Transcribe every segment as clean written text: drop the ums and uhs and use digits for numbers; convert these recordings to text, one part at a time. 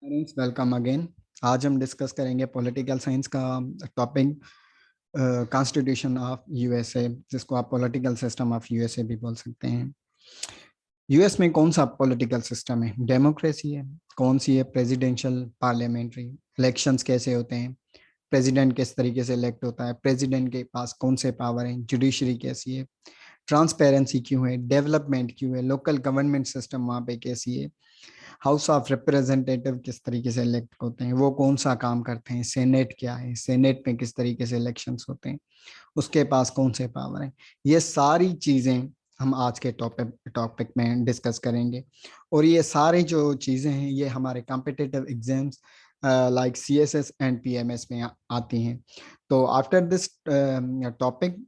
Friends, welcome again. आज हम discuss करेंगे पॉलिटिकल साइंस का टॉपिक, कॉन्स्टिट्यूशन ऑफ यूएसए, जिसको आप पॉलिटिकल सिस्टम ऑफ यूएसए भी बोल सकते हैं। यूएस में कौन सा पॉलिटिकल सिस्टम है? डेमोक्रेसी है। कौन सी है? Presidential, parliamentary. इलेक्शंस कैसे होते हैं? प्रेसिडेंट किस तरीके से इलेक्ट होता है? प्रेसिडेंट के पास कौन से पावर हैं? जुडिशरी कैसी है? ट्रांसपेरेंसी क्यों है? डेवलपमेंट क्यों है? लोकल गवर्नमेंट सिस्टम वहाँ पे कैसी है? हाउस ऑफ रिप्रेजेंटेटिव किस तरीके से इलेक्ट होते हैं, वो कौन सा काम करते हैं? सेनेट क्या है? सेनेट में किस तरीके से इलेक्शंस होते हैं? उसके पास कौन से पावर हैं? ये सारी चीजें हम आज के टॉपिक टॉपिक में डिस्कस करेंगे। और ये सारी जो चीजें हैं ये हमारे competitive exams like CSS and PMS में आती हैं। तो आफ्टर दिस टॉपिक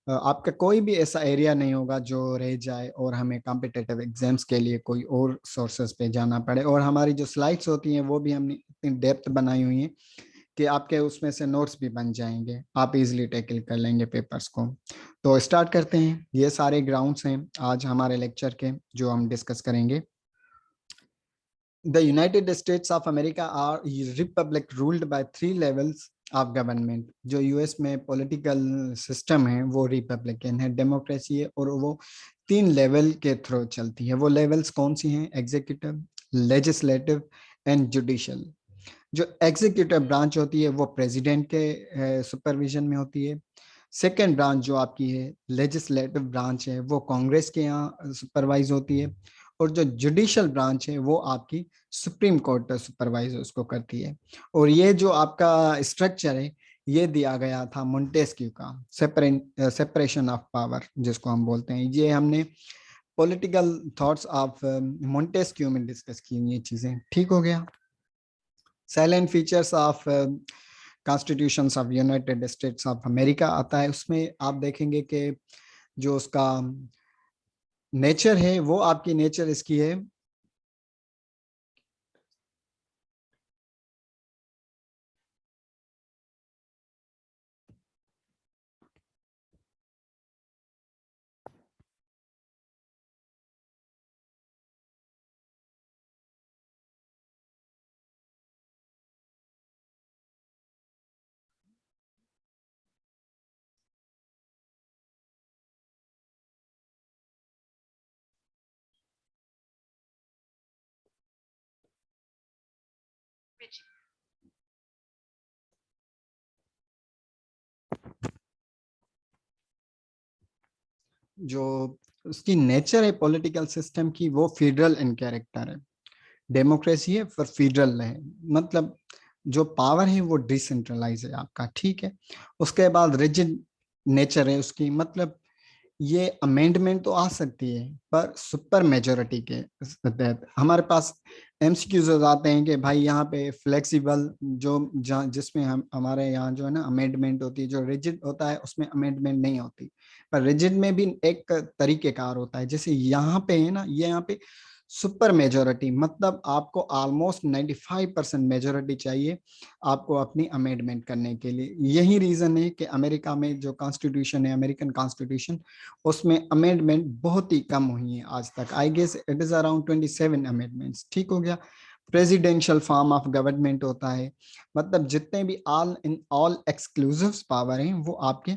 आपका कोई भी ऐसा एरिया नहीं होगा जो रह जाए और हमें कॉम्पिटिटिव एग्जाम्स के लिए कोई और सोर्सेज पे जाना पड़े। और हमारी जो स्लाइड्स होती हैं वो भी हमने इतनी डेप्थ बनाई हुई है कि आपके उसमें से नोट्स भी बन जाएंगे, आप इजीली टैकल कर लेंगे पेपर्स को। तो स्टार्ट करते हैं। ये सारे ग्राउंड्स हैं आज हमारे लेक्चर के जो हम डिस्कस करेंगे। The United States of America are a republic ruled by three levels of government। जो यूएस में पॉलिटिकल सिस्टम है वो रिपब्लिकन है, डेमोक्रेसी है, और वो तीन लेवल के थ्रू चलती है। वो लेवल्स कौन सी हैं? Executive, legislative and judicial. जो एग्जीक्यूटिव ब्रांच होती है वो प्रेसिडेंट के सुपरविजन में होती है। सेकेंड ब्रांच जो आपकी है लेजिस्लेटिव ब्रांच है वो कांग्रेस के यहाँ सुपरवाइज होती है। और जो जुडिशियल ब्रांच है वो आपकी सुप्रीम कोर्ट सुपरवाइज उसको करती है। और ये जो आपका स्ट्रक्चर है ये दिया गया था मोंटेस्क्यू का, सेपरेशन ऑफ पावर जिसको हम बोलते हैं। ये हमने पॉलिटिकल थॉट्स ऑफ मोंटेस्क्यू में डिस्कस की ये चीजें। ठीक हो गया। Salient features of constitutions of United states of America आता है। उसमें आप देखेंगे कि जो उसका नेचर है वो आपकी नेचर इसकी है जो उसकी नेचर है पॉलिटिकल सिस्टम की, वो फेडरल इन कैरेक्टर है। डेमोक्रेसी है पर फेडरल है, मतलब जो पावर है वो डिसेंट्रलाइज है आपका। ठीक है। उसके बाद रिजिड नेचर है उसकी, मतलब ये अमेंडमेंट तो आ सकती है पर सुपर मेजोरिटी के तहत। हमारे पास एमसीक्यूज आते हैं कि भाई यहाँ पे फ्लेक्सिबल जो जिसमें हम हमारे यहाँ जो है ना अमेंडमेंट होती है, जो रिजिड होता है उसमें अमेंडमेंट नहीं होती। पर रिजिड में भी एक तरीकेकार होता है। जैसे यहाँ पे है ना, ये यहाँ पे सुपर मेजोरिटी, मतलब आपको ऑलमोस्ट 95% मेजोरिटी चाहिए आपको अपनी अमेंडमेंट करने के लिए। यही रीजन है कि अमेरिका में जो कॉन्स्टिट्यूशन है, अमेरिकन कॉन्स्टिट्यूशन, उसमें अमेंडमेंट बहुत ही कम हुई है आज तक। I guess it is around 27 amendments. ठीक हो गया। प्रेसिडेंशियल फॉर्म ऑफ गवर्नमेंट होता है, मतलब जितने भी ऑल एक्सक्लूसिव पावर हैं वो आपके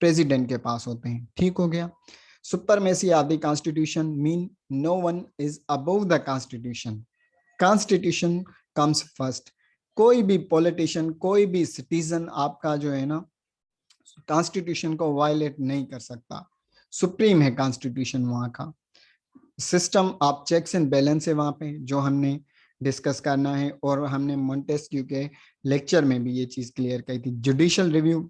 प्रेसिडेंट के पास होते हैं। ठीक हो गया। Supremacy of the constitution mean no one is above the constitution. Constitution comes first. कोई भी पॉलिटिशियन, कोई भी सिटीजन आपका जो है ना कॉन्स्टिट्यूशन को वायलेट नहीं कर सकता। सुप्रीम है कॉन्स्टिट्यूशन वहां का। System of checks and balance है वहां पे, जो हमने डिस्कस करना है। और हमने मोंटेस्क्यू के लेक्चर में भी ये चीज क्लियर की थी। जुडिशियल रिव्यू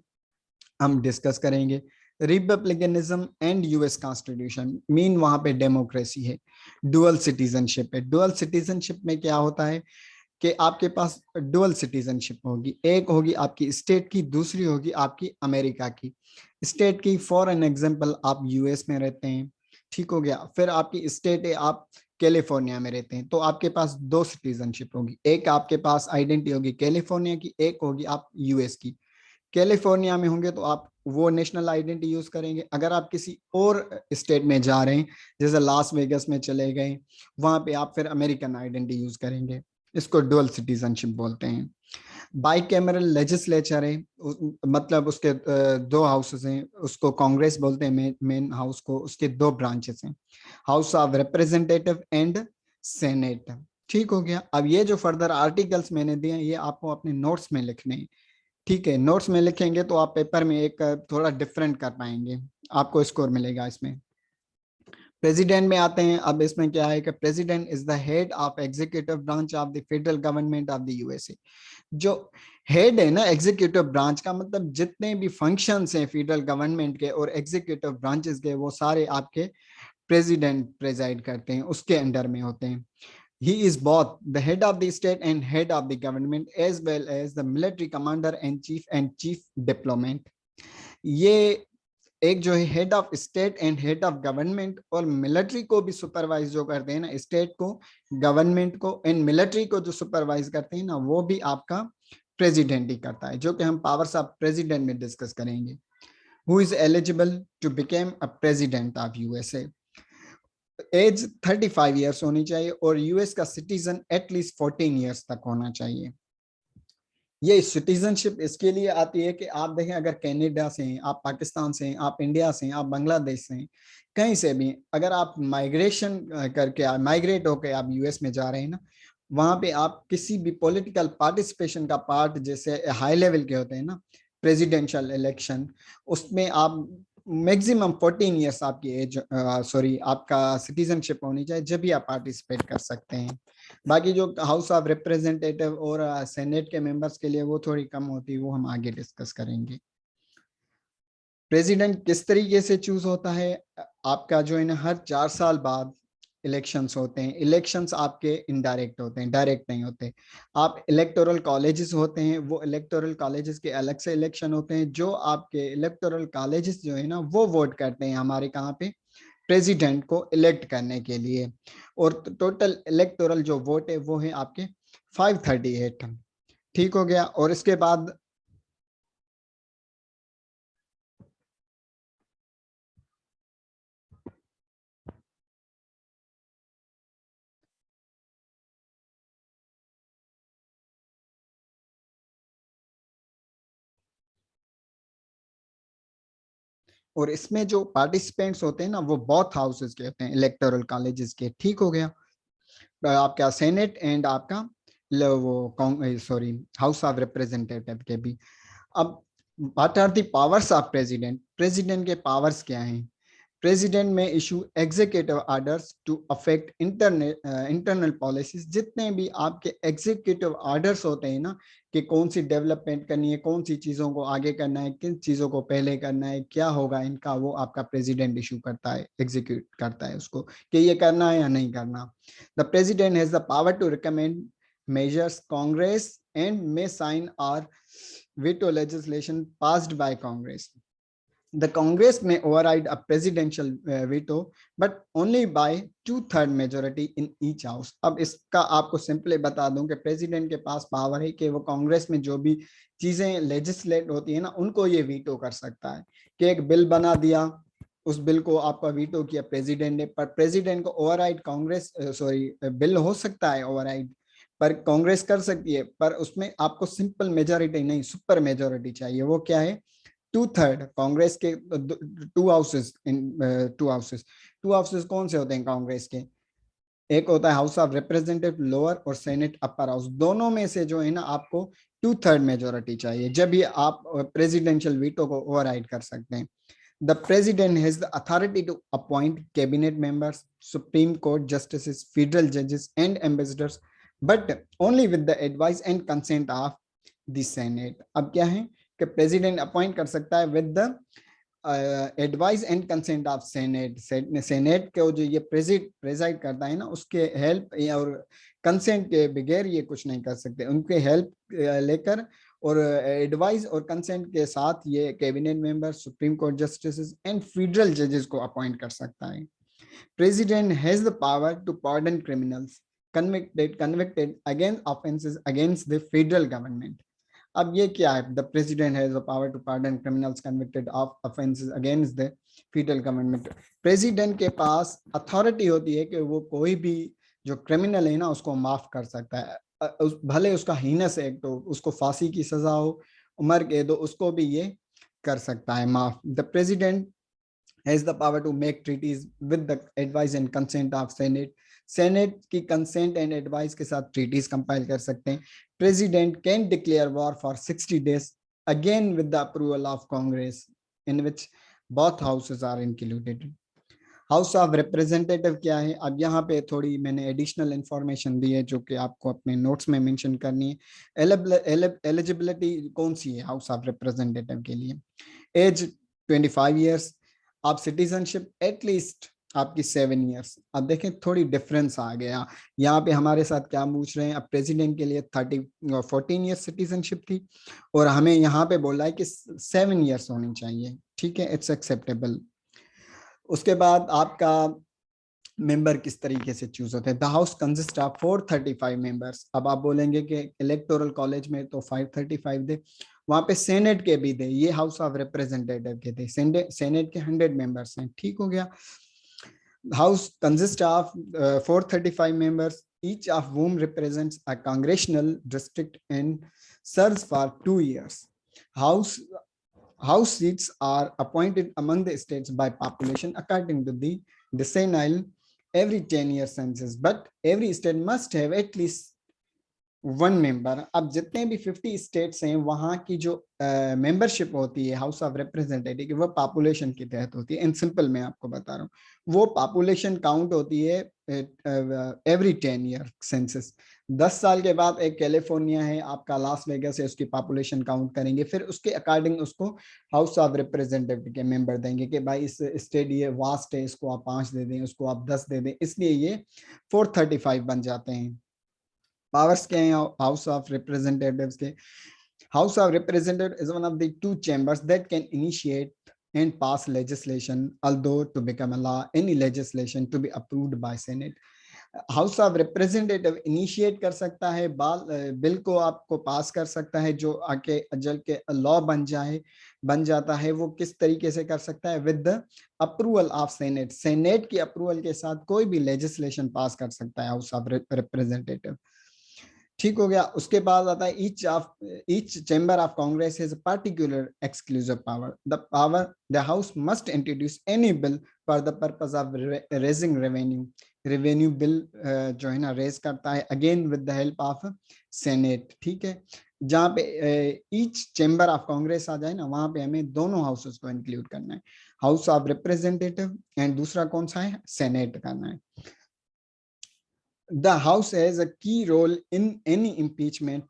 हम डिस्कस करेंगे। Republicanism and US constitution mean वहां पे डेमोक्रेसी है। डुअल सिटीजनशिप है। डुअल सिटीजनशिप में क्या होता है कि आपके पास डुअल सिटीजनशिप होगी। एक होगी आपकी स्टेट की, दूसरी होगी आपकी अमेरिका की। स्टेट की फॉर एन एग्जांपल आप यूएस में रहते हैं। ठीक हो गया। फिर आपकी स्टेट है, आप कैलिफोर्निया में रहते हैं, तो आपके पास दो सिटीजनशिप होगी। एक आपके पास आइडेंटिटी होगी कैलिफोर्निया की, एक होगी आप यूएस की। कैलिफोर्निया में होंगे तो आप वो नेशनल आइडेंटिटी यूज करेंगे। अगर आप किसी और स्टेट में जा रहे हैं, जैसे लास वेगस में चले गए, वहां पे आप फिर अमेरिकन आइडेंटिटी यूज करेंगे। इसको डुअल सिटीजनशिप बोलते हैं। बाई कैमरल लेजिस्लेचर है, मतलब उसके दो हाउसेस हैं, उसको कांग्रेस बोलते हैं मेन हाउस को, उसके दो ब्रांचेस हैं, house of representative and senate. ठीक हो गया। अब ये जो फर्दर आर्टिकल्स मैंने दिए हैं ये आपको अपने नोट्स में लिखने हैं। ठीक है, नोट्स में लिखेंगे तो आप पेपर में एक थोड़ा डिफरेंट कर पाएंगे, आपको स्कोर मिलेगा इसमें। प्रेसिडेंट में आते हैं। अब इसमें क्या है कि president is the head of executive branch of the federal government of the USA. जो हेड है ना एग्जीक्यूटिव ब्रांच का, मतलब जितने भी फंक्शंस हैं फेडरल गवर्नमेंट के और एग्जीक्यूटिव ब्रांचेस के, वो सारे आपके प्रेसिडेंट प्रेजाइड करते हैं, उसके अंडर में होते हैं। He is both the head of the state and head of the government as well as the military commander and chief diplomat. ये एक जो है head of state and head of government, और मिलिट्री को भी सुपरवाइज जो करते हैं ना, स्टेट को, गवर्नमेंट को एंड मिलिट्री को जो सुपरवाइज करते हैं ना, वो भी आपका प्रेसिडेंट ही करता है, जो कि हम पावर्स ऑफ प्रेसिडेंट में डिस्कस करेंगे। Who is eligible to become a president of USA? Age 35 years होनी चाहिए और यूएस का सिटीजन एटलीस्ट 14 ईयर्स तक होना चाहिए। ये सिटीजनशिप इसके लिए आती है कि आप देखें, अगर कनाडा से हैं, आप पाकिस्तान से हैं, आप इंडिया से हैं, आप बांग्लादेश से हैं, कहीं से भी अगर आप माइग्रेशन करके माइग्रेट होकर आप यूएस में जा रहे हैं ना, वहां पे आप किसी भी पॉलिटिकल पार्टिसिपेशन का पार्ट, जैसे हाई लेवल के होते हैं ना प्रेसिडेंशियल इलेक्शन, उसमें आप मैक्सिमम 14 ईयर्स आपकी एज, सॉरी आपका सिटीजनशिप होनी चाहिए, जब भी आप पार्टिसिपेट कर सकते हैं। बाकी जो हाउस ऑफ रिप्रेजेंटेटिव और सेनेट के मेंबर्स के लिए वो थोड़ी कम होती है, वो हम आगे डिस्कस करेंगे। प्रेसिडेंट किस तरीके से चूज होता है? आपका जो है ना हर 4 साल बाद इलेक्शंस होते हैं। इलेक्शंस आपके इनडायरेक्ट होते हैं, डायरेक्ट नहीं होते। आप इलेक्टोरल कॉलेजेस होते हैं, वो इलेक्टोरल कॉलेजेस के अलग से इलेक्शन होते हैं, जो आपके इलेक्टोरल कॉलेजेस जो है ना वो वोट करते हैं हमारे कहाँ पे, प्रेसिडेंट को इलेक्ट करने के लिए। और टोटल इलेक्टोरल जो वोट है वो है आपके 538। ठीक हो गया। और इसके बाद और इसमें जो पार्टिसिपेंट्स होते हैं ना वो बहुत हाउसेस के होते हैं, इलेक्टोरल कॉलेजेस के। ठीक हो गया। आपका सेनेट एंड आपका वो सॉरी हाउस ऑफ रिप्रेजेंटेटिव के भी। अब what are the powers of president? President के पावर्स क्या हैं? प्रेसिडेंट में issue executive orders to affect internal policies. जितने भी आपके एग्जीक्यूटिव ऑर्डर्स होते हैं ना, कि कौन सी डेवलपमेंट करनी है, कौन सी चीज़ों को आगे करना है, किन चीज़ों को पहले करना है, क्या होगा इनका, वो आपका प्रेसिडेंट इशू करता है, एग्जीक्यूट करता है उसको, कि ये करना है या नहीं करना। The president has the power to recommend measures Congress and may sign or veto legislation passed by Congress. The Congress may override a presidential veto, but only by 2/3 majority in each house. अब इसका आपको simply बता दूं कि president के पास power है कि वो कांग्रेस में जो भी चीजें लेजिस्लेट होती है ना, उनको ये वीटो कर सकता है। कि एक बिल बना दिया, उस बिल को आपका वीटो किया प्रेसिडेंट ने, पर प्रेसिडेंट को ओवरराइड कांग्रेस, सॉरी बिल हो सकता है ओवरराइड, पर कांग्रेस कर सकती है, पर उसमें आपको सिंपल मेजोरिटी नहीं, सुपर मेजोरिटी चाहिए। वो क्या है? 2/3। कांग्रेस के to houses, in to houses कौन से होते हैं कांग्रेस के? एक होता है हाउस ऑफ रिप्रेजेंटेटिव लोअर और सेनेट अपर हाउस। दोनों में से जो है ना आपको 2/3 मेजोरिटी चाहिए, जब भी आप प्रेसिडेंशियल वीटो को ओवरराइड कर सकते हैं। The president has the authority to appoint cabinet members, Supreme Court justices, federal judges, and ambassadors, but only with the advice and consent of the Senate. अब क्या है कि प्रेसिडेंट अपॉइंट कर सकता है with the advice and consent of senate. Senate को जो ये प्रेजाइड करता है ना, उसके हेल्प और कंसेंट के बगैर ये कुछ नहीं कर सकते। उनके हेल्प लेकर और एडवाइस और कंसेंट के साथ ये cabinet member, supreme court justice and federal जजेस को अपॉइंट कर सकता है। President has the power to pardon criminals convicted against offenses against the federal government. अब ये क्या है? The president has the power to pardon criminals convicted of offenses against the federal government. President के पास authority होती है कि वो कोई भी जो क्रिमिनल है ना उसको माफ कर सकता है, भले उसका हीनस एक्ट हो, उसको फांसी की सजा हो, उम्र कैद हो, उसको भी ये कर सकता है माफ। The president has the power to make treaties with the advice and consent of senate. Senate की कंसेंट एंड एडवाइस के साथ ट्रीटीज कंपाइल कर सकते हैं। President can declare war for 60 days again with the approval of congress in which both houses are included. House of representative क्या है, अब यहाँ पे थोड़ी मैंने एडिशनल इंफॉर्मेशन दी है जो कि आपको अपने नोट्स में मेंशन करनी है। एलिजिबिलिटी कौन सी है हाउस ऑफ रिप्रेजेंटेटिव के लिए? एज 25 ईयर्स, आप सिटीजनशिप एटलीस्ट आपकी 7 ईयर्स। अब देखें थोड़ी डिफरेंस आ गया यहाँ पे, हमारे साथ क्या पूछ रहे हैं, अब प्रेसिडेंट के लिए 14 ईयर्स सिटीजनशिप थी और हमें यहाँ पे बोला है कि 7 ईयर्स होनी चाहिए। ठीक है, इट्स एक्सेप्टेबल। उसके बाद आपका मेंबर किस तरीके से चूज होते हैं। The house consist of 435 members. अब आप बोलेंगे कि इलेक्टोरल कॉलेज में तो 535 दे, वहां पे सेनेट के भी थे, ये हाउस ऑफ रिप्रेजेंटेटिव के थे, सेनेट के 100 मेंबर्स हैं। ठीक हो गया। House consist of 435 members, each of whom represents a congressional district and serves for 2 years. House seats are appointed among the states by population according to the decennial every 10 year census, but every state must have at least 1 member. अब जितने भी 50 states हैं वहां की जो membership होती है house of representative की, वो पॉपुलेशन के तहत होती है। इन सिंपल मैं आपको बता रहा हूँ, वो पॉपुलेशन काउंट होती है एवरी 10 ईयर सेंसस। 10 साल के बाद एक कैलिफोर्निया है आपका, लास वेगास है, उसकी पॉपुलेशन काउंट करेंगे, फिर उसके अकॉर्डिंग उसको हाउस ऑफ रिप्रेजेंटेटिव के मेंबर देंगे कि भाई इस स्टेट ये वास्ट है, इसको आप 5 दे दें, उसको आप 10 दे दें, इसलिए ये 435 बन जाते हैं। पावर्स क्या है हाउस ऑफ रिप्रेजेंटेटिव्स के? House of representative is one of the 2 chambers that can initiate and pass legislation, although to become a law any legislation to be approved by Senate. House of representative initiate कर सकता है, bill को आपको पास कर सकता है जो आके जल के लॉ बन जाता है। वो किस तरीके से कर सकता है? With the approval of senate. Senate की अप्रूवल के साथ कोई भी लेजिस्लेशन पास कर सकता है हाउस ऑफ रिप्रेजेंटेटिव। ठीक हो गया। उसके बाद आता है each chamber of Congress has a particular exclusive power. The house must introduce any bill for the purpose of raising revenue. Revenue bill जो है ना रेज करता है again with the help of senate. ठीक है, जहाँ पे ईच चैम्बर ऑफ कांग्रेस आ जाए ना, वहां पे हमें दोनों हाउसेस को इंक्लूड करना है, हाउस ऑफ रिप्रेजेंटेटिव एंड दूसरा कौन सा है, सेनेट करना है। The House has a key role in any impeachment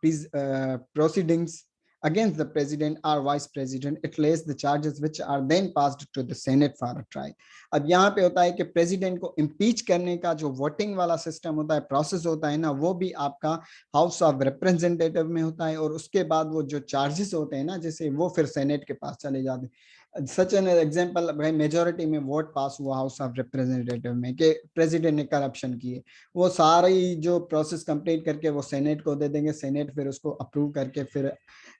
proceedings against the president or vice president. It lays the charges which are then passed to the Senate for a trial. अब यहाँ पे होता है कि president को impeach करने का जो वोटिंग वाला सिस्टम होता है, प्रोसेस होता है ना, वो भी आपका हाउस ऑफ रिप्रेजेंटेटिव में होता है, और उसके बाद वो जो चार्जेस होते हैं ना, जैसे वो फिर सेनेट के पास चले जाते हैं। सच एन एग्जाम्पल, भाई मेजोरिटी में वोट पास हुआ हाउस ऑफ रिप्रेजेंटेटिव में कि प्रेसिडेंट ने करप्शन किए, वो सारी जो प्रोसेस कंप्लीट करके वो सेनेट को दे देंगे, सेनेट फिर उसको अप्रूव करके फिर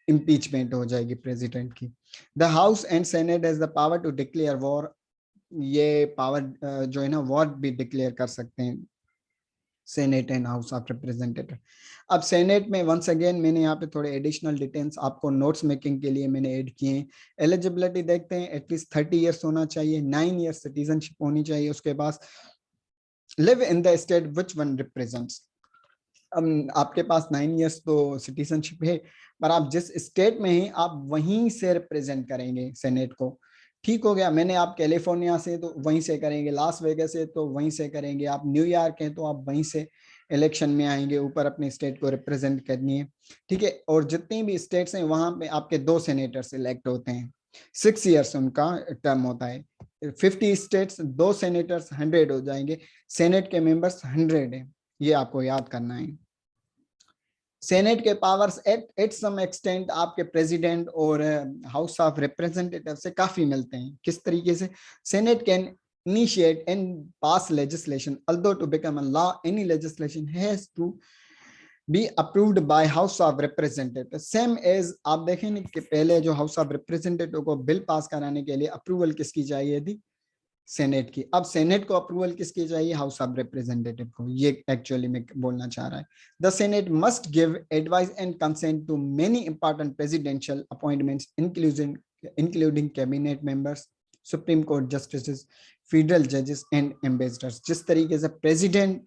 इम्पीचमेंट हो जाएगी प्रेसिडेंट की। The house and senate has the power to declare war. ये पावर जो है ना वॉर भी डिक्लेयर कर सकते हैं senate and house of representative. अब सेनेट में वंस अगेन मैंने यहाँ पे थोड़े एडिशनल डिटेल्स आपको नोट्स मेकिंग के लिए मैंने ऐड किए हैं। एलिजिबिलिटी देखते हैं, एटलीस्ट 30 ईयर्स होना चाहिए, 9 ईयर्स सिटीजनशिप होनी चाहिए उसके पास, live in the state which one represents. अब आपके पास 9 ईयर्स तो सिटीजनशिप है, पर आप जिस स्टेट में हैं आप वहीं से रिप्रेजेंट करेंगे सेनेट को। ठीक हो गया। मैंने आप कैलिफोर्निया से तो वहीं से करेंगे, लास वेगास से तो वहीं से करेंगे, आप न्यूयॉर्क हैं तो आप वहीं से इलेक्शन में आएंगे, ऊपर अपने स्टेट को रिप्रेजेंट करनी है। ठीक है, और जितनी भी स्टेट्स हैं वहां पे आपके 2 सेनेटर्स इलेक्ट होते हैं, 6 ईयर्स उनका टर्म होता है। 50 स्टेट्स 2 सेनेटर्स 100 हो जाएंगे, सेनेट के मेंबर्स 100 है, ये आपको याद करना है। सेनेट के पावर्स एट सम एक्सटेंट आपके प्रेसिडेंट और हाउस ऑफ रिप्रेजेंटेटिव से काफी मिलते हैं। किस तरीके से? Senate can initiate and pass legislation, although to become a law any legislation has to be approved by House of Representatives. Same as आप देखें कि पहले जो हाउस ऑफ रिप्रेजेंटेटिव को बिल पास कराने के लिए अप्रूवल किसकी चाहिए थी? सेनेट की। अब सेनेट को अप्रूवल किसकी चाहिए? हाउस ऑफ रिप्रेजेंटेटिव को। ये एक्चुअली में बोलना चाह रहा है। The senate must give advice and consent to many important presidential appointments including cabinet members, supreme court justice, federal जजेस एंड एम्बेसडर्स। जिस तरीके से प्रेसिडेंट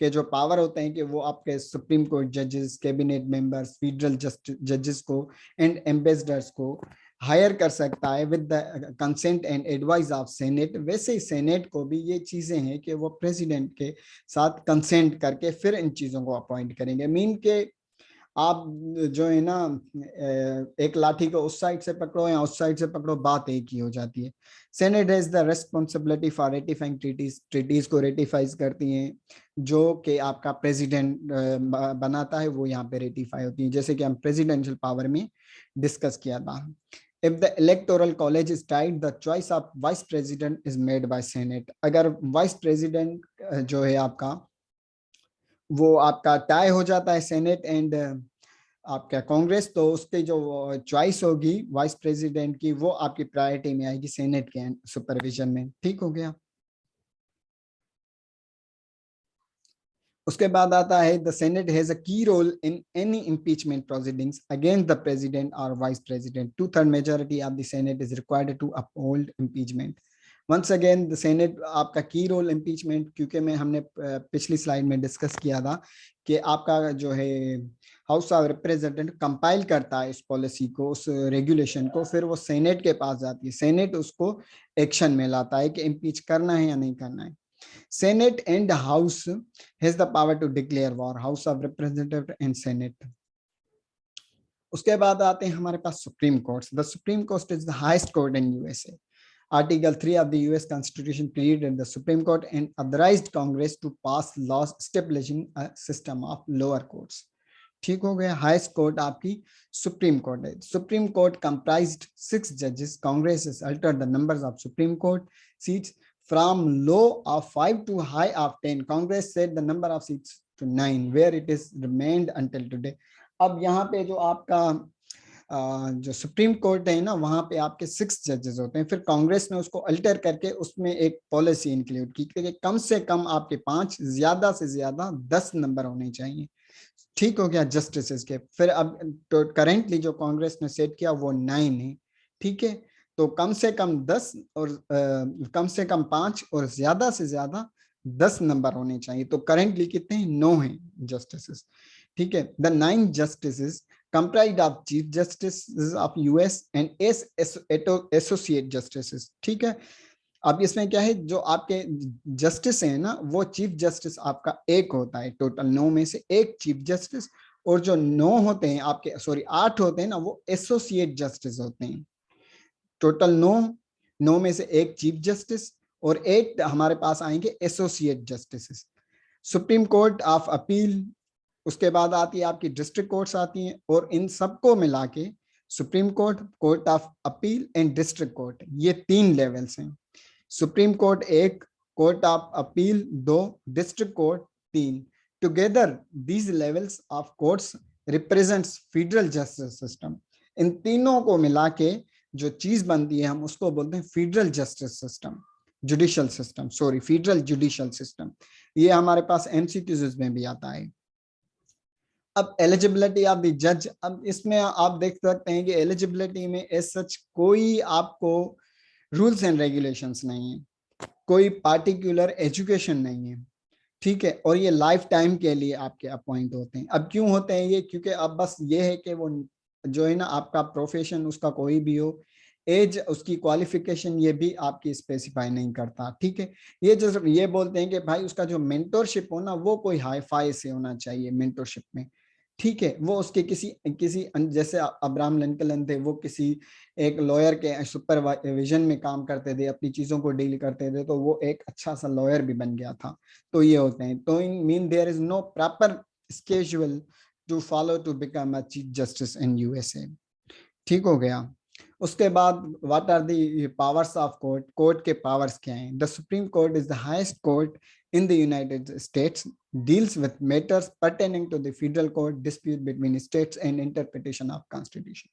के जो पावर होते हैं कि वो आपके सुप्रीम कोर्ट जजेस, कैबिनेट मेंबर्स, फेडरल जजेस को एंड एम्बेसडर्स को हायर कर सकता है with the consent and advice of senate, वैसे ही सेनेट को भी ये चीजें हैं कि वो प्रेसिडेंट के साथ कंसेंट करके फिर इन चीजों को अपॉइंट करेंगे। मीन के आप जो है ना एक लाठी को उस साइड से पकड़ो या उस साइड से पकड़ो, बात एक ही हो जाती है। Senate has the responsibility for ratifying treaties, treaties को रेटिफाइज करती हैं जो कि आपका प्रेसिडेंट बनाता है, वो यहाँ पे रेटिफाई होती है, जैसे कि हम प्रेसिडेंशियल पावर में डिस्कस किया था। If the electoral college is tied, the choice of vice president is made by Senate. अगर वाइस प्रेसिडेंट जो है आपका वो आपका टाई हो जाता है सेनेट एंड आपका कांग्रेस, तो उसकी जो चॉइस होगी वाइस प्रेसिडेंट की वो आपकी प्रायोरिटी में आएगी सेनेट के सुपरविजन में। ठीक हो गया। उसके बाद आता है the senate has a key role in any impeachment proceedings against the president और vice president. 2/3 majority of the Senate is required to uphold impeachment. Once again the Senate आपका की रोल इम्पीचमेंट, क्योंकि मैं हमने पिछली slide में discuss किया था कि आपका जो है हाउस ऑफ रिप्रेजेंटेटिव कंपाइल करता है इस पॉलिसी को, उस रेगुलेशन को, फिर वो सेनेट के पास जाती है, सेनेट उसको एक्शन में लाता है कि इम्पीच करना है या नहीं करना है। Senate and House has the power to declare war, House of Representatives and Senate. उसके बाद आते हैं हमारे पास Supreme Court. The Supreme Court is the highest court in USA. Article 3 of the US Constitution created the Supreme Court and authorized Congress to pass laws establishing a system of lower courts. ठीक हो गया। Highest court आपकी supreme court है। Supreme court comprised 6 judges. Congress has altered the numbers of Supreme Court seats from low of 5 to high of 10. Congress set the number of seats to 9, where it is remained until today. अब यहाँ पे जो आपका जो supreme court है ना, वहां पे आपके 6 जजेस होते हैं। फिर कांग्रेस ने उसको अल्टर करके उसमें एक पॉलिसी इंक्लूड की कि कम से कम आपके 5, ज्यादा से ज्यादा 10 नंबर होने चाहिए। ठीक हो गया जस्टिस के। फिर अब तो करेंटली जो कांग्रेस ने सेट किया वो 9 है। ठीक है, तो कम से कम 10 और कम से कम 5 और ज्यादा से ज्यादा 10 नंबर होने चाहिए। तो करेंटली कितने हैं? 9 हैं जस्टिस। ठीक है। The 9 justice comprised of chief justices of US and associate justices. ठीक है। अब इसमें क्या है, जो आपके जस्टिस है ना, वो चीफ जस्टिस आपका एक होता है, टोटल 9 में से एक चीफ जस्टिस, और जो 9 होते हैं आपके, सॉरी 8 होते हैं ना, वो एसोसिएट जस्टिस होते हैं। टोटल 9 में से एक चीफ जस्टिस और 8 हमारे पास आएंगे associate justice. Supreme court of appeal, उसके बाद आती है आपकी डिस्ट्रिक्ट कोर्ट्स आती हैं, और इन सबको मिला के Supreme Court, court of appeal and district court, ये 3 लेवल्स हैं। Supreme Court 1, court of appeal 2, district court 3। Together these levels of courts represents federal justice system. इन तीनों को मिला के जो चीज बनती है, हम उसको बोलते हैं federal justice system, judicial system, sorry federal judicial system. ये हमारे पास एमसीक्यूज में भी आता है। अब एलिजिबिलिटी ऑफ द जज, अब इसमें आप देख सकते हैं कि एलिजिबिलिटी में एज सच कोई आपको रूल्स एंड रेगुलेशंस नहीं है, कोई पार्टिकुलर एजुकेशन नहीं है। ठीक है, और ये लाइफ टाइम के लिए आपके अपॉइंट होते हैं। अब क्यों होते हैं ये? क्योंकि अब बस ये है कि वो जो है ना, आपका प्रोफेशन उसका कोई भी हो, एज, उसकी क्वालिफिकेशन, ये भी आपकी स्पेसिफाई नहीं करता। ठीक है, ये जो ये बोलते हैं कि भाई उसका जो मेंटोरशिप हो ना, वो कोई हाई फाई से होना चाहिए मेंटोरशिप में। ठीक है, वो उसके किसी किसी जैसे अब्राहम लिंकन थे, वो किसी एक लॉयर के सुपरविजन में काम करते थे, अपनी चीजों को डील करते थे, तो वो एक अच्छा सा लॉयर भी बन गया था। तो ये होते हैं। तो in mean there is no proper schedule to follow to become a chief justice in USA. ठीक हो गया। उसके बाद what are the powers of court, court के पावर्स क्या हैं? The Supreme Court is the highest court in the United States, deals with matters pertaining to the federal court, dispute between states and interpretation of constitution.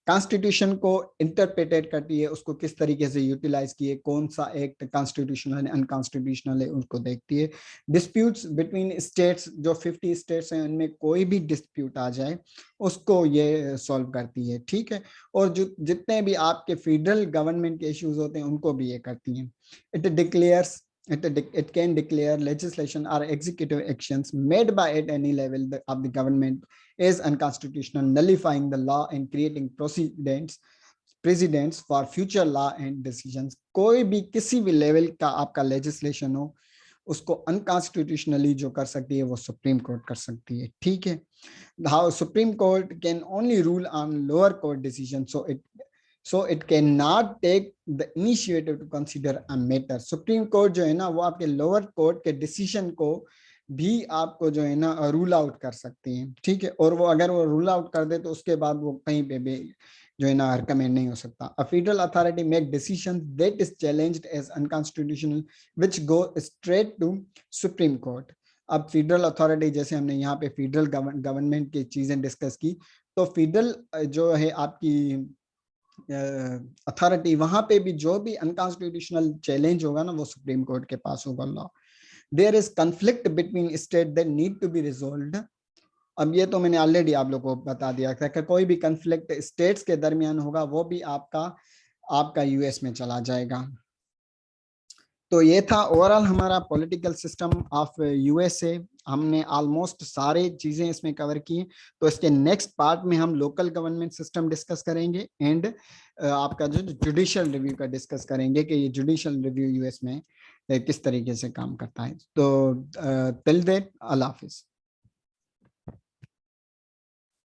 Constitution को interpreted करती है, उसको किस तरीके से यूटिलाइज किए, कौन सा एक्ट कॉन्स्टिट्यूशनल है अनकॉन्स्टिट्यूशनल है, उसको देखती है। डिस्प्यूट्स बिटवीन स्टेट्स, जो 50 स्टेट्स हैं उनमें कोई भी डिस्प्यूट आ जाए उसको ये सॉल्व करती है, ठीक है। और जो जितने भी आपके फेडरल गवर्नमेंट के इश्यूज होते हैं उनको भी ये करती हैं। It declares it can declare legislation or executive actions made by at any level of the government is unconstitutional, nullifying the law and creating precedents for future law and decisions। कोई भी किसी भी लेवल का आपका legislation हो उसको unconstitutionally जो कर सकती है वो सुप्रीम कोर्ट कर सकती है, ठीक है। How supreme court can only rule on lower court decision, so it cannot take the initiative to consider a matter। Supreme court जो है ना वो आपके लोअर कोर्ट के डिसीजन को भी आपको जो है ना रूल आउट कर सकती है, ठीक है। और वो अगर वो रूल आउट कर दे तो उसके बाद वो कहीं पे भी जो है ना रिकमेंड नहीं हो सकता। A federal authority make decision that is challenged as unconstitutional which go straight to supreme court. अब फेडरल अथॉरिटी, जैसे हमने यहाँ पे फेडरल गवर्नमेंट की चीजें डिस्कस की, तो फेडरल जो है आपकी अथॉरिटी, वहां पे भी जो भी अनकॉन्स्टिट्यूशनल चैलेंज होगा ना वो सुप्रीम कोर्ट के पास होगा law. There is conflict between state that need to be resolved. अब ये तो मैंने ऑलरेडी आप लोगों को बता दिया था कि कोई भी कंफ्लिक्ट स्टेट्स के दरमियान होगा वो भी आपका यूएस में चला जाएगा। तो ये था ओवरऑल हमारा पॉलिटिकल सिस्टम ऑफ यूएसए। हमने ऑलमोस्ट सारे चीजें इसमें कवर की। तो इसके नेक्स्ट पार्ट में हम लोकल गवर्नमेंट सिस्टम डिस्कस करेंगे एंड आपका जो जुडिशियल रिव्यू का डिस्कस करेंगे कि ये जुडिशियल रिव्यू यूएस में किस तरीके से काम करता है। तो टिल देन अल्लाह हाफिज।